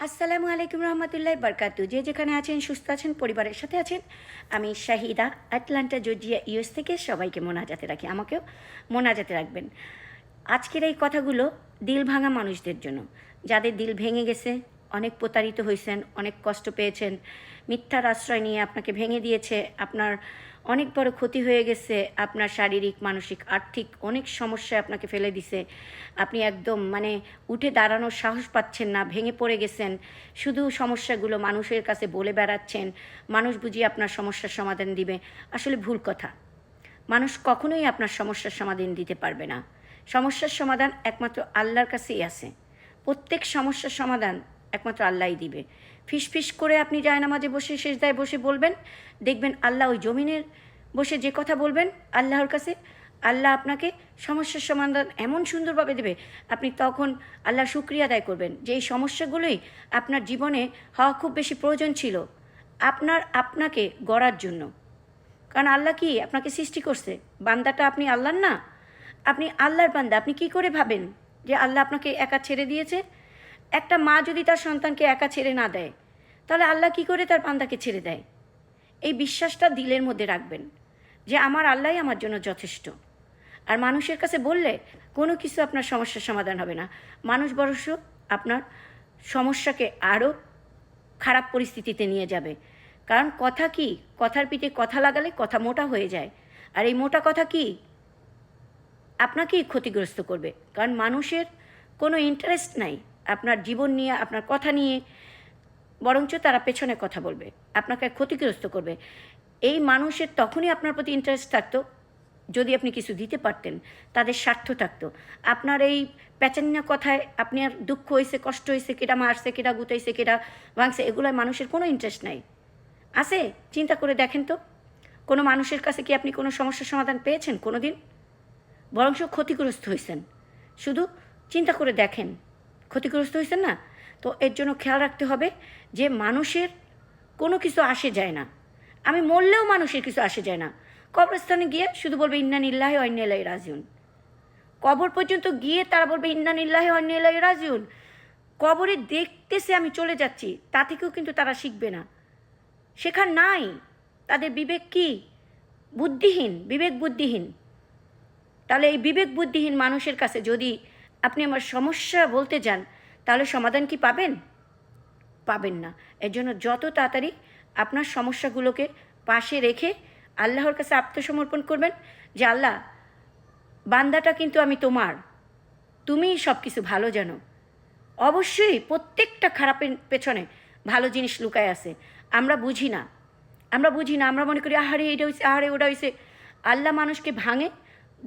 আসসালামু আলাইকুম রহমতুল্লাহ বরকাতু। যে যেখানে আছেন, সুস্থ আছেন, পরিবারের সাথে আছেন। আমি শাহিদা, আটলান্টা জর্জিয়া, ইউএস থেকে সবাইকে মোনাজাতে রাখি, আমাকেও মোনাজাতে রাখবেন। আজকের এই কথাগুলো দিল ভাঙা মানুষদের জন্য, যাদের দিল ভেঙে গেছে, অনেক প্রতারিত হয়েছেন, অনেক কষ্ট পেয়েছেন, মিথ্যার আশ্রয় নিয়ে আপনাকে ভেঙে দিয়েছে, আপনার অনেক বড় ক্ষতি হয়ে গেছে, আপনার শারীরিক, মানসিক, আর্থিক অনেক সমস্যায় আপনাকে ফেলে দিছে। আপনি একদম উঠে দাঁড়ানোর সাহস পাচ্ছেন না, ভেঙে পড়ে গেছেন, শুধু সমস্যাগুলো মানুষের কাছে বলে বেড়াচ্ছেন, মানুষ বুঝিয়ে আপনার সমস্যার সমাধান দিবে। আসলে ভুল কথা। মানুষ কখনোই আপনার সমস্যার সমাধান দিতে পারবে না। সমস্যার সমাধান একমাত্র আল্লাহর কাছেই আছে। প্রত্যেক সমস্যার সমাধান একমাত্র আল্লাহই দিবে। ফিস করে আপনি জায়নামাজে বসে, সেজদায় বসে বলবেন, দেখবেন আল্লাহ ওই জমিনের বসে যে কথা বলবেন আল্লাহর কাছে, আল্লাহ আপনাকে সমস্যার সমাধান এমন সুন্দরভাবে দেবে, আপনি তখন আল্লাহ শুকরিয়া আদায় করবেন যে এই সমস্যাগুলোই আপনার জীবনে হওয়া খুব বেশি প্রয়োজন ছিল, আপনাকে গড়ার জন্য। কারণ আল্লাহ কি আপনাকে সৃষ্টি করছে? বান্দাটা আপনি আল্লাহর না? আপনি আল্লাহর বান্দা। আপনি কি করে ভাবেন যে আল্লাহ আপনাকে একা ছেড়ে দিয়েছে? একটা মা যদি তার সন্তানকে একা ছেড়ে না দেয়, তাহলে আল্লাহ কি করে তার বান্দাকে ছেড়ে দেয়? এই বিশ্বাসটা দিলের মধ্যে রাখবেন যে আমার আল্লাহই আমার জন্য যথেষ্ট। আর মানুষের কাছে বললে কোনো কিছু আপনার সমস্যার সমাধান হবে না। মানুষ বরঞ্চ আপনার সমস্যাকে আরও খারাপ পরিস্থিতিতে নিয়ে যাবে। কারণ কথা কি, কথার পিঠে কথা লাগালে কথা মোটা হয়ে যায়। আর এই মোটা কথা কি আপনাকেই ক্ষতিগ্রস্ত করবে। কারণ মানুষের কোনো ইন্টারেস্ট নাই আপনার জীবন নিয়ে, আপনার কথা নিয়ে, বরঞ্চ তারা পেছনে কথা বলবে, আপনাকে ক্ষতিগ্রস্ত করবে। এই মানুষের তখনই আপনার প্রতি ইন্টারেস্ট থাকতো যদি আপনি কিছু দিতে পারতেন, তাদের স্বার্থ থাকতো। আপনার এই প্যাচান্না কথায় আপনার দুঃখ হয়েছে, কষ্ট হয়েছে, কেটা মারছে, কেটা গুতাইছে, কেটা ভাঙছে, এগুলোয় মানুষের কোনো ইন্টারেস্ট নাই। আছে? চিন্তা করে দেখেন তো, কোনো মানুষের কাছে কি আপনি কোনো সমস্যার সমাধান পেয়েছেন কোনো দিন? বরঞ্চ ক্ষতিগ্রস্ত হয়েছেন। শুধু চিন্তা করে দেখেন, ক্ষতিগ্রস্ত হয়েছেন না? তো এর জন্য খেয়াল রাখতে হবে যে মানুষের কোনো কিছু আসে যায় না। আমি মরলেও মানুষের কিছু আসে যায় না। কবরস্থানে গিয়ে শুধু বলবে ইন্না নিল্লাহি ওয়া ইন্না ইলাইহি রাজিউন। কবর পর্যন্ত গিয়ে তারা বলবে ইন্না নিল্লাহি ওয়া ইন্না ইলাইহি রাজিউন। কবরে দেখতেছে আমি চলে যাচ্ছি, তা থেকেও কিন্তু তারা শিখবে না। শেখার নাই। তাদের বিবেক কি? বুদ্ধিহীন, বিবেক বুদ্ধিহীন। তাহলে এই বিবেক বুদ্ধিহীন মানুষের কাছে যদি আপনি আমার সমস্যা বলতে যান, তাহলে সমাধান কি পাবেন? পাবেন না। এর জন্য যত তাড়াতাড়ি আপনার সমস্যাগুলোকে পাশে রেখে আল্লাহর কাছে আত্মসমর্পণ করবেন যে আল্লাহ, বান্দাটা কিন্তু আমি তোমার, তুমিই সব কিছু ভালো জানো। অবশ্যই প্রত্যেকটা খারাপের পেছনে ভালো জিনিস লুকায় আছে। আমরা বুঝি না, আমরা মনে করি আহারে এটা হয়েছে, আহারে ওটা হয়েছে। আল্লাহ মানুষকে ভাঙে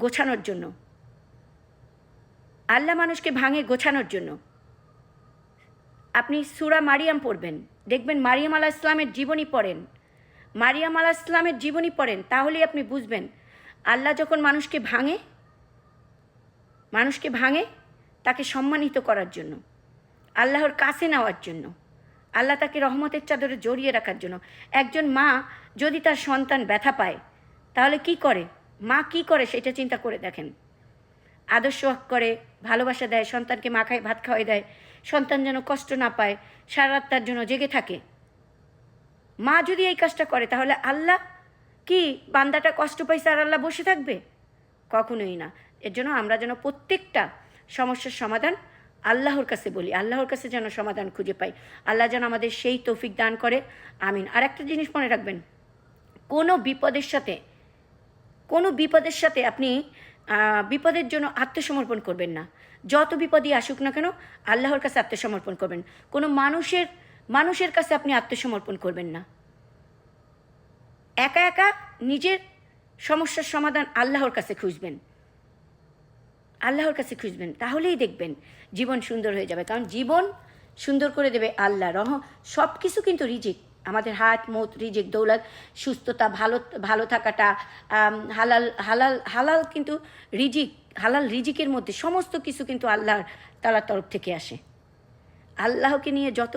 গোছানোর জন্য, আল্লাহ মানুষকে ভাঙে গোছানোর জন্য। আপনি সূরা মারিয়াম পড়বেন, দেখবেন মারিয়াম আলাইহিস সালামের জীবনী পড়েন, মারিয়াম আলাইহিস সালামের জীবনী পড়েন, তাহলেই আপনি বুঝবেন আল্লাহ যখন মানুষকে ভাঙে তাকে সম্মানিত করার জন্য, আল্লাহর কাছে নেওয়ার জন্য, আল্লাহ তাকে রহমতের চাদরে জড়িয়ে রাখার জন্য। একজন মা যদি তার সন্তান ব্যথা পায়, তাহলে কি করে? মা কি করে সেটা চিন্তা করে দেখেন। আদর্শ করে, ভালোবাসা দেয়, সন্তানকে মাখায়, ভাত খাওয়াই দেয়, সন্তান যেন কষ্ট না পায়, সারা রাত তার জন্য জেগে থাকে। মা যদি এই কাজটা করে, তাহলে আল্লাহ কি বান্দাটা কষ্ট পাইছে আর আল্লাহ বসে থাকবে? কখনোই না। এর জন্য আমরা যেন প্রত্যেকটা সমস্যার সমাধান আল্লাহর কাছে বলি, আল্লাহর কাছে যেন সমাধান খুঁজে পাই। আল্লাহ যেন আমাদের সেই তৌফিক দান করে। আমিন। আর একটা জিনিস মনে রাখবেন, কোনো বিপদের সাথে আপনি বিপদের জন্য আত্মসমর্পণ করবেন না। যত বিপদই আসুক না কেন, আল্লাহর কাছে আত্মসমর্পণ করবেন। কোনো মানুষের কাছে আপনি আত্মসমর্পণ করবেন না। একা একা নিজের সমস্যার সমাধান আল্লাহর কাছে খুঁজবেন, আল্লাহর কাছে খুঁজবেন, তাহলেই দেখবেন জীবন সুন্দর হয়ে যাবে। কারণ জীবন সুন্দর করে দেবে আল্লাহ। সব কিছু কিন্তু রিজিক, আমাদের হাত মত, রিজিক, দৌলত, সুস্থতা, ভালো থাকাটা, হালাল হালাল হালাল কিন্তু হালাল রিজিকের মধ্যে সমস্ত কিছু কিন্তু আল্লাহর তাআলার তরফ থেকে আসে। আল্লাহকে নিয়ে যত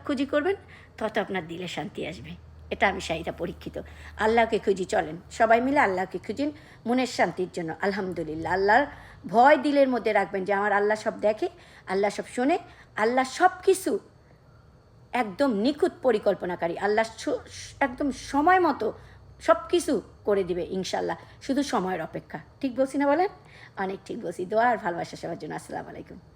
খুঁজি করবেন, তত আপনার দিলে শান্তি আসবে। এটা আমি শাহিদা পরীক্ষিত। আল্লাহকে খুঁজি, চলেন সবাই মিলে আল্লাহকে খুঁজিন মনের শান্তির জন্য। আলহামদুলিল্লাহ। আল্লাহর ভয় দিলের মধ্যে রাখবেন যে আমার আল্লাহ সব দেখে, আল্লাহ সব শোনে, আল্লাহ সব কিছু একদম নিখুঁত পরিকল্পনাকারী। আল্লাহ একদম সময় মতো সব কিছু করে দিবে ইনশাল্লাহ, শুধু সময়ের অপেক্ষা। ঠিক বলছি না বলেন? অনেক ঠিক বলছি। দোয়া আর ভালোবাসা সবার জন্য। আসসালামু আলাইকুম।